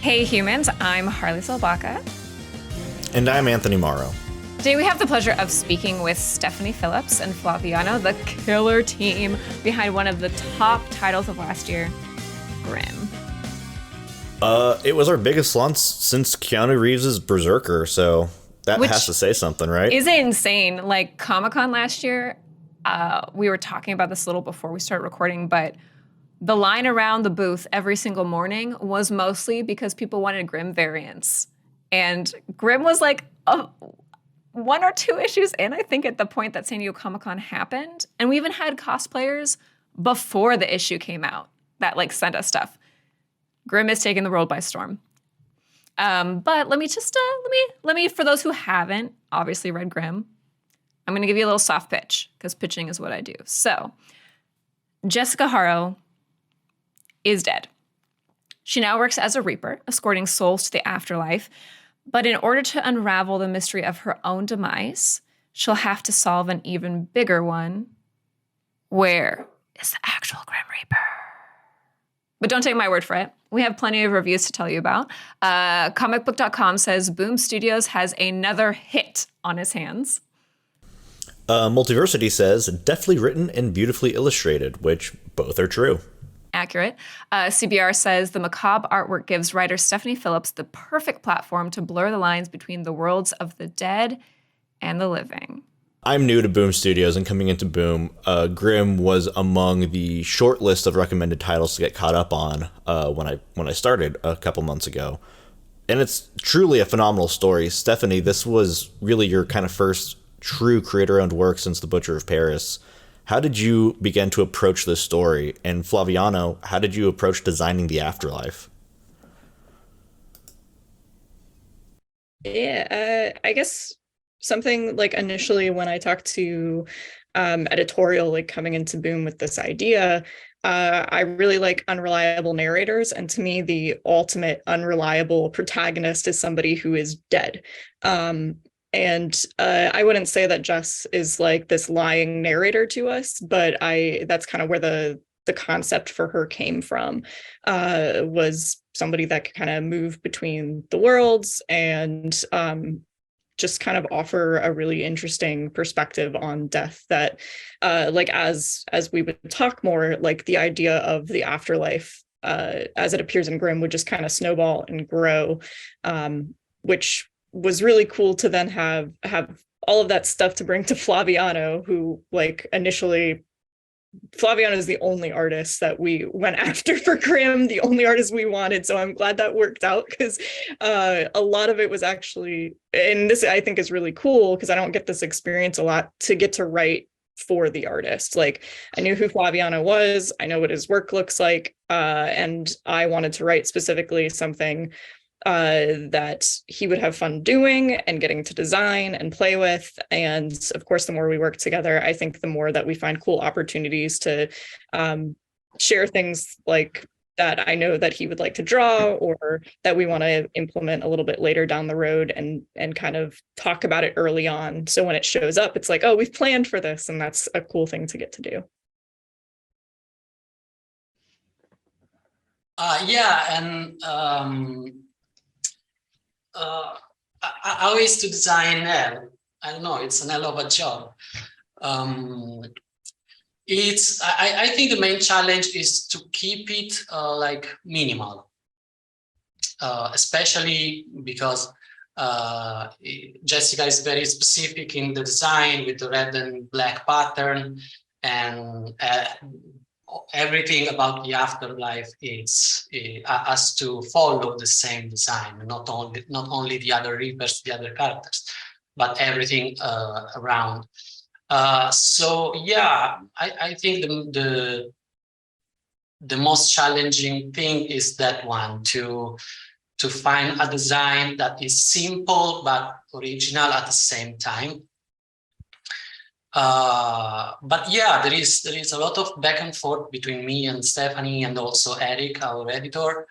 Hey humans, I'm Harley Salbacka. And I'm Anthony Mauro. Today we have the pleasure of speaking with Stephanie Phillips and Flaviano, the killer team behind one of the top titles of last year, Grimm. It was our biggest launch since Keanu Reeves' Berserker, so that has to say something, right? Is it insane? Like Comic-Con last year, we were talking about this a little before we started recording, but the line around the booth every single morning was mostly because people wanted Grimm variants. And Grimm was like one or two issues in, I think, at the point that San Diego Comic-Con happened. And we even had cosplayers before the issue came out that like sent us stuff. Grimm is taking the world by storm. But let me just, let me, for those who haven't obviously read Grimm, I'm going to give you a little soft pitch because pitching is what I do. So Jessica Harrow is dead. She now works as a Reaper, escorting souls to the afterlife. But in order to unravel the mystery of her own demise, she'll have to solve an even bigger one. Where is the actual Grim Reaper? But don't take my word for it. We have plenty of reviews to tell you about. Comicbook.com says Boom Studios has another hit on his hands. Multiversity says deftly written and beautifully illustrated, which both are true. Accurate. CBR says the macabre artwork gives writer Stephanie Phillips the perfect platform to blur the lines between the worlds of the dead and the living. I'm new to Boom Studios, and coming into Boom, Grimm was among the short list of recommended titles to get caught up on when I started a couple months ago. And it's truly a phenomenal story. Stephanie, this was really your kind of first true creator-owned work since The Butcher of Paris. How did you begin to approach this story? And Flaviano, how did you approach designing the Afterlife? Yeah, I guess something like initially when I talked to editorial, like coming into Boom with this idea, I really like unreliable narrators. And to me, the ultimate unreliable protagonist is somebody who is dead. And I wouldn't say that Jess is like this lying narrator to us, but that's kind of where the concept for her came from, was somebody that could kind of move between the worlds and just kind of offer a really interesting perspective on death that, like as we would talk more, like the idea of the afterlife as it appears in Grimm would just kind of snowball and grow, which was really cool to then have all of that stuff to bring to Flaviano, who like initially Flaviano is the only artist that we went after for Grimm, the only artist we wanted. So I'm glad that worked out because a lot of it was actually, and this I think is really cool because I don't get this experience a lot to get to write for the artist. Like I knew who Flaviano was, I know what his work looks like, and I wanted to write specifically something that he would have fun doing and getting to design and play with. And of course, the more we work together, I think the more that we find cool opportunities to share things like that I know that he would like to draw or that we want to implement a little bit later down the road and kind of talk about it early on. So when it shows up, it's like, oh, we've planned for this. And that's a cool thing to get to do. How is to design hell? I don't know, it's an hell of a job. I think the main challenge is to keep it like minimal, especially because Jessica is very specific in the design with the red and black pattern, and everything about the afterlife has to follow the same design, not only the other reapers, the other characters, but everything around. So yeah, I think the most challenging thing is that one, to find a design that is simple but original at the same time. But yeah, there is a lot of back and forth between me and Stephanie and also Eric, our editor.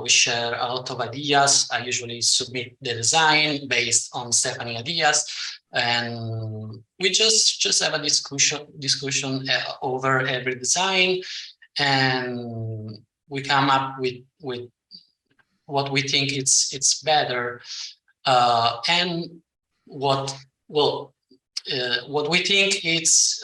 We share a lot of ideas. I usually submit the design based on Stephanie ideas, and we just have a discussion over every design, and we come up with what we think it's better, and what what we think it's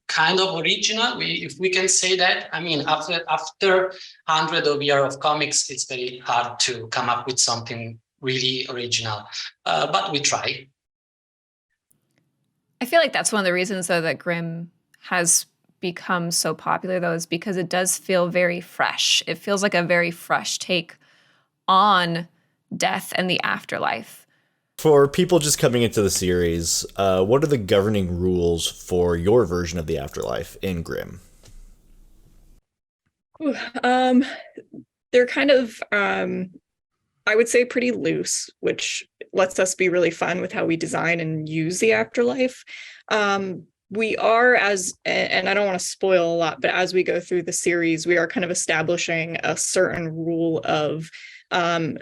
kind of original, if we can say that. I mean, after hundreds of years of comics, it's very hard to come up with something really original, but we try. I feel like that's one of the reasons, though, that Grimm has become so popular, though, is because it does feel very fresh. It feels like a very fresh take on death and the afterlife. For people just coming into the series, what are the governing rules for your version of the afterlife in Grimm? They're kind of, I would say, pretty loose, which lets us be really fun with how we design and use the afterlife. We are, and I don't want to spoil a lot, but as we go through the series, we are kind of establishing a certain rule of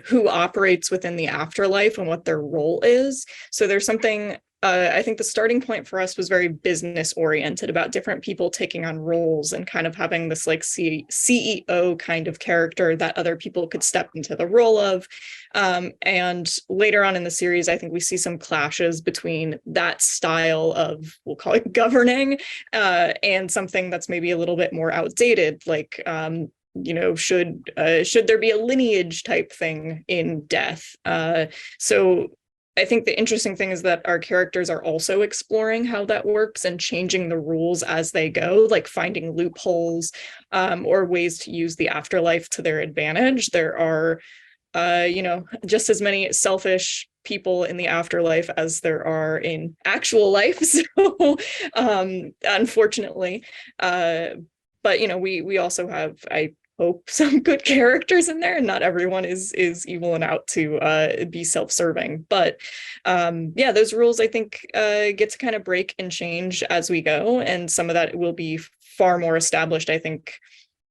who operates within the afterlife and what their role is. So there's something, I think the starting point for us was very business oriented, about different people taking on roles and kind of having this like CEO kind of character that other people could step into the role of. And later on in the series, I think we see some clashes between that style of, we'll call it governing, and something that's maybe a little bit more outdated, like should there be a lineage type thing in death? So I think the interesting thing is that our characters are also exploring how that works and changing the rules as they go, like finding loopholes or ways to use the afterlife to their advantage. There are just as many selfish people in the afterlife as there are in actual life. So unfortunately, but we also have, I hope, some good characters in there, and not everyone is evil and out to be self-serving. But those rules, I think, get to kind of break and change as we go, and some of that will be far more established, I think,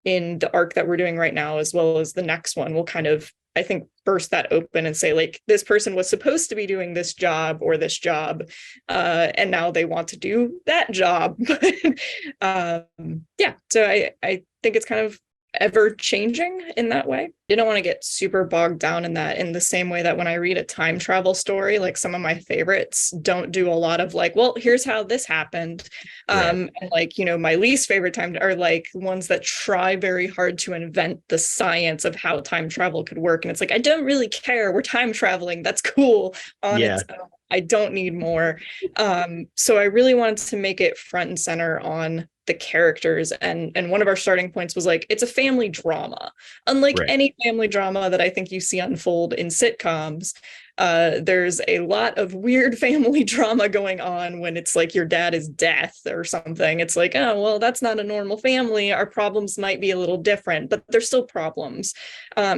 in the arc that we're doing right now, as well as the next one. We'll kind of, I think, burst that open and say, like, this person was supposed to be doing this job or this job, and now they want to do that job. So I think it's kind of ever changing in that way. You don't want to get super bogged down in that, in the same way that when I read a time travel story, like some of my favorites don't do a lot of like, well, here's how this happened. Right. And like, my least favorite time are like ones that try very hard to invent the science of how time travel could work. And it's like, I don't really care. We're time traveling. That's cool on its own. I don't need more. So I really wanted to make it front and center on the characters, and one of our starting points was like, it's a family drama, unlike any family drama that I think you see unfold in sitcoms. There's a lot of weird family drama going on when it's like your dad is death or something. It's like, oh, well, that's not a normal family. Our problems might be a little different, but they're still problems.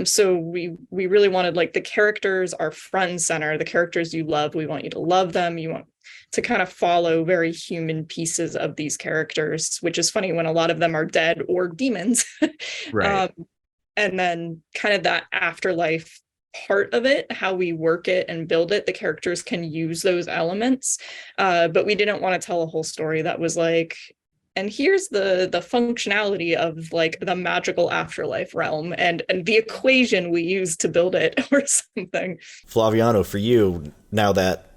So we really wanted, like, the characters are front and center. The characters you love, we want you to love them. You want to kind of follow very human pieces of these characters, which is funny when a lot of them are dead or demons. Right. And then kind of that afterlife part of it, how we work it and build it, the characters can use those elements. But we didn't want to tell a whole story that was like, and here's the functionality of like the magical afterlife realm and the equation we use to build it or something. Flaviano, for you, now that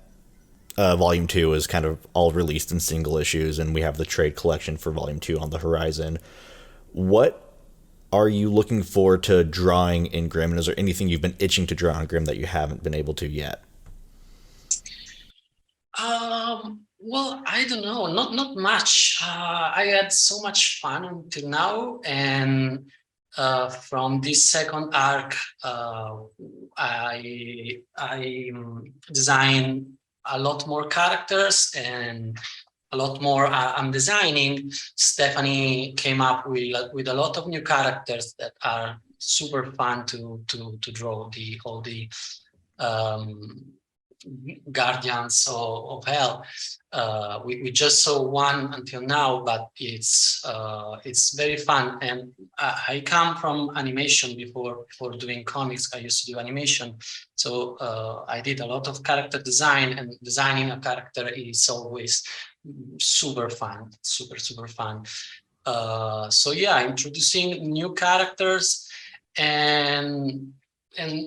Volume 2 is kind of all released in single issues and we have the trade collection for Volume 2 on the horizon, what are you looking forward to drawing in Grimm? And is there anything you've been itching to draw on Grimm that you haven't been able to yet? Well, I don't know, not much. I had so much fun until now, and from this second arc, I designed a lot more characters and a lot more I'm designing. Stephanie came up with a lot of new characters that are super fun to draw. All the guardians of hell. We just saw one until now, but it's very fun. And I come from animation before doing comics. I used to do animation, so I did a lot of character design, and designing a character is always super fun, super fun. So yeah, introducing new characters and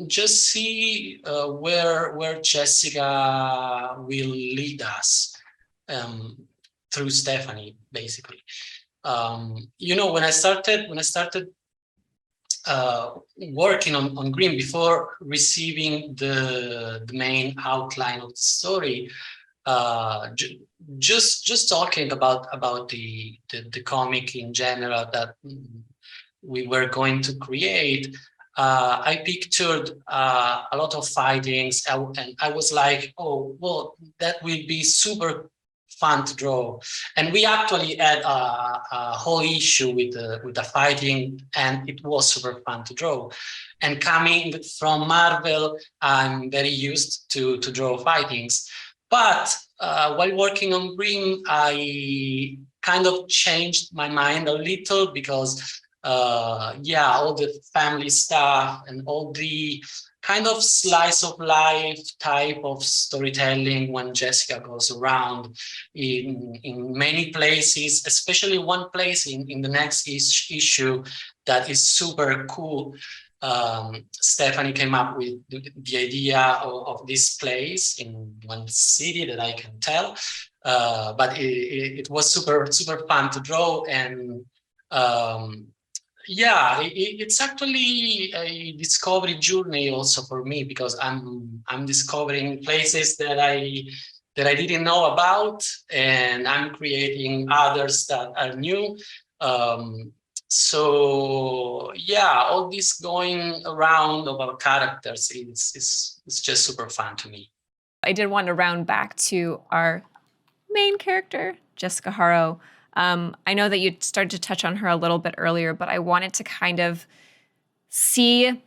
just see where Jessica will lead us through Stephanie, basically. When I started working on Grimm, before receiving the main outline of the story, just talking about the comic in general that we were going to create, I pictured a lot of fightings, and I was like, oh, well, that will be super fun to draw. And we actually had a whole issue with the fighting, and it was super fun to draw. And coming from Marvel, I'm very used to draw fightings. But while working on Grimm, I kind of changed my mind a little, because all the family stuff and all the kind of slice of life type of storytelling when Jessica goes around in many places, especially one place in the next issue that is super cool. Stephanie came up with the idea of this place in one city that I can tell, but it was super fun to draw. And it's actually a discovery journey also for me, because I'm discovering places that I didn't know about, and I'm creating others that are new. All this going around of our characters is just super fun to me. I did want to round back to our main character, Jessica Haro. I know that you started to touch on her a little bit earlier, but I wanted to kind of see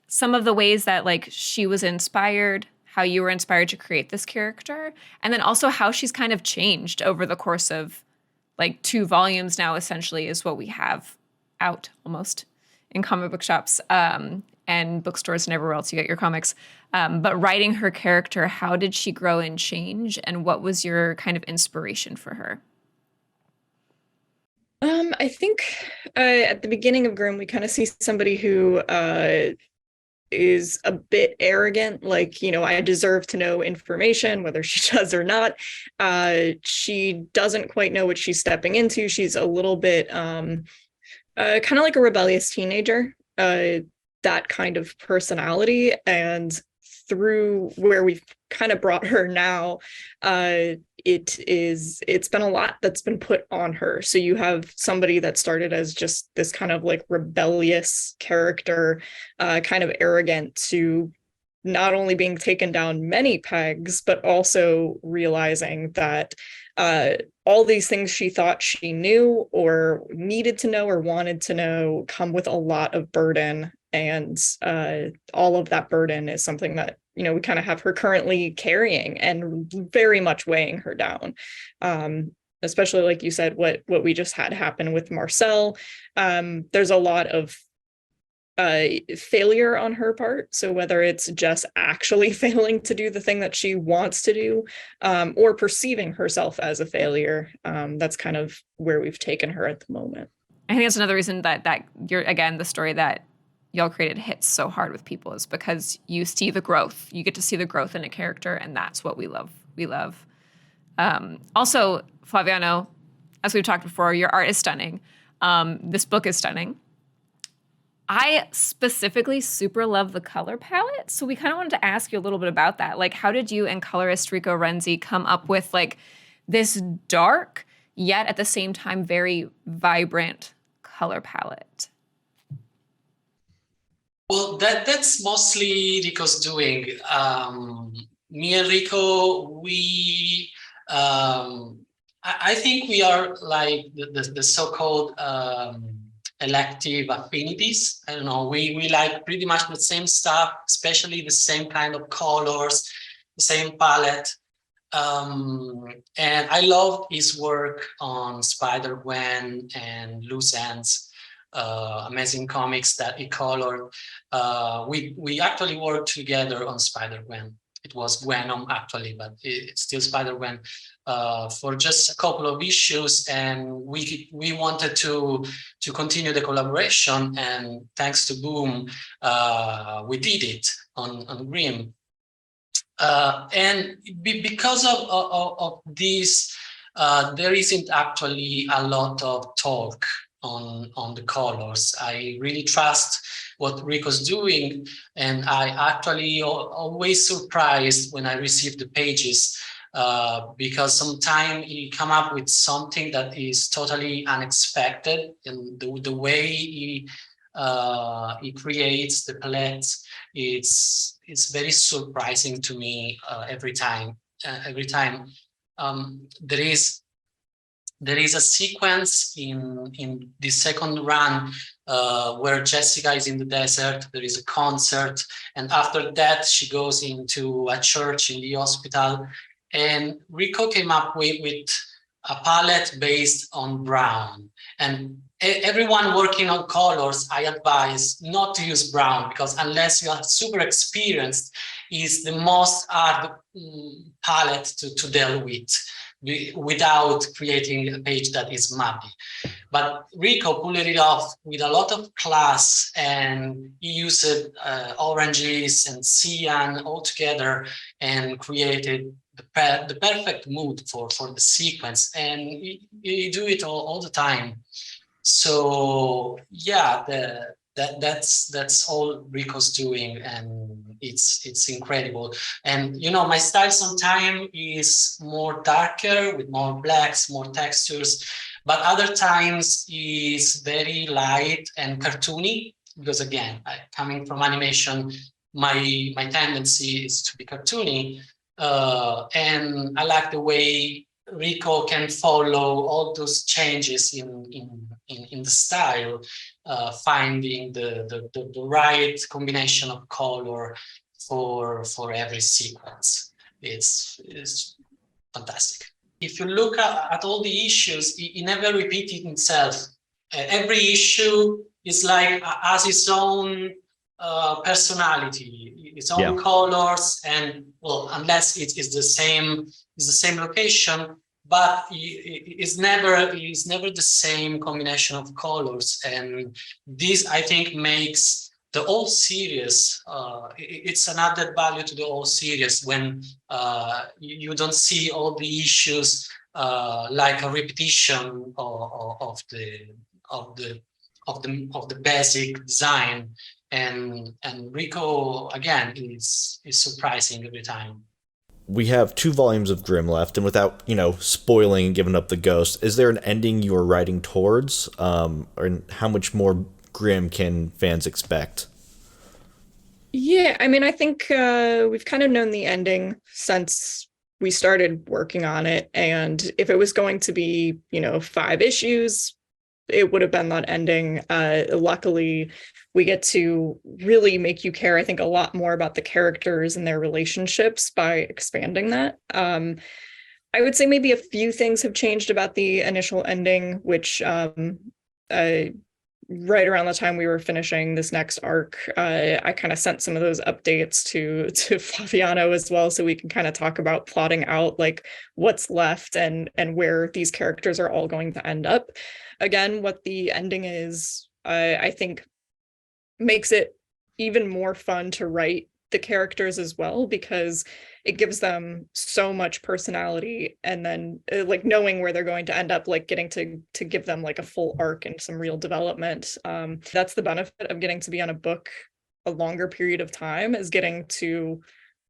some of the ways that she was inspired, how you were inspired to create this character, and then also how she's kind of changed over the course of 2 volumes now, essentially, is what we have out almost in comic book shops and bookstores and everywhere else you get your comics. But writing her character, how did she grow and change, and what was your kind of inspiration for her? I think at the beginning of Grimm, we kind of see somebody who is a bit arrogant, I deserve to know information, whether she does or not. She doesn't quite know what she's stepping into. She's a little bit kind of like a rebellious teenager, that kind of personality. And through where we've kind of brought her now, it's been a lot that's been put on her. So you have somebody that started as just this kind of rebellious character, kind of arrogant, to not only being taken down many pegs, but also realizing that all these things she thought she knew or needed to know or wanted to know come with a lot of burden. And all of that burden is something that, we kind of have her currently carrying and very much weighing her down. Especially, like you said, what we just had happen with Marcel. There's a lot of failure on her part. So whether it's just actually failing to do the thing that she wants to do, or perceiving herself as a failure, that's kind of where we've taken her at the moment. I think that's another reason that you're, again, the story that y'all created hits so hard with people, is because you see the growth. You get to see the growth in a character, and that's what we love. Also, Flaviano, as we've talked before, your art is stunning. This book is stunning. I specifically super love the color palette, so we kind of wanted to ask you a little bit about that. How did you and colorist Rico Renzi come up with this dark, yet at the same time very vibrant color palette? Well, that's mostly Rico's doing. Me and Rico, I think we are like the so-called elective affinities. I don't know. We like pretty much the same stuff, especially the same kind of colors, the same palette. And I love his work on Spider-Gwen and Loose Ends. Amazing comics that he colored. We actually worked together on Spider-Gwen. It was Gwenom actually, but it's still Spider-Gwen. for just a couple of issues, and we wanted to continue the collaboration. And thanks to Boom, we did it on Grimm. And because of this, there isn't actually a lot of talk on the colors. I really trust what Rico's doing, and I actually always surprised when I receive the pages, because sometimes he come up with something that is totally unexpected, and the way he creates the palettes, it's very surprising to me every time. There is a sequence in the second run where Jessica is in the desert. There is a concert, and after that she goes into a church in the hospital. And Rico came up with a palette based on brown. And everyone working on colors, I advise not to use brown, because unless you are super experienced, is the most hard palette to deal with without creating a page that is muddy. But Rico pulled it off with a lot of class, and he used oranges and cyan all together and created the perfect mood for the sequence. And he do it all the time. So yeah, that's all Rico's doing, and it's incredible. And you know, my style sometimes is more darker with more blacks, more textures, but other times is very light and cartoony, because again, coming from animation, my tendency is to be cartoony, and I like the way Rico can follow all those changes in the style, finding the right combination of color for every sequence. It's fantastic. If you look at all the issues, it never repeated itself. Every issue is like has its own personality, its own colors, and well, unless it is the same location, but it's never the same combination of colors. And this, I think, makes the whole series, it's an added value to the whole series when you don't see all the issues like a repetition of the basic design. And Rico again is surprising every time. We have 2 volumes of Grimm left, and without, spoiling and giving up the ghost, is there an ending you are writing towards? Or how much more Grimm can fans expect? Yeah, I mean, I think we've kind of known the ending since we started working on it. And if it was going to be, 5 issues, it would have been that ending. Luckily, we get to really make you care, I think, a lot more about the characters and their relationships by expanding that. I would say maybe a few things have changed about the initial ending, which right around the time we were finishing this next arc, I kind of sent some of those updates to Flaviano as well, so we can kind of talk about plotting out like what's left and where these characters are all going to end up. Again, what the ending is, I think, makes it even more fun to write the characters as well, because it gives them so much personality, and then like knowing where they're going to end up, like getting to give them like a full arc and some real development. That's the benefit of getting to be on a book a longer period of time, is getting to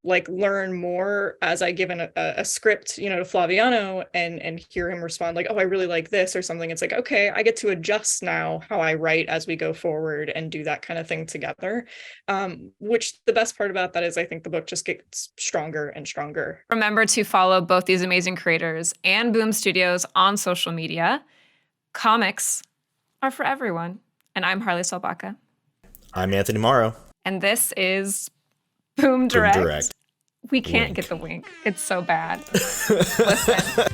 like learn more as I give a script, to Flaviano and hear him respond like, oh, I really like this or something. It's like, okay, I get to adjust now how I write as we go forward and do that kind of thing together. Which the best part about that is I think the book just gets stronger and stronger. Remember to follow both these amazing creators and Boom Studios on social media. Comics are for everyone. And I'm Harley Salbacka. I'm Anthony Mauro. And this is Boom Direct. Boom Direct. We can't get the wink. It's so bad. Listen.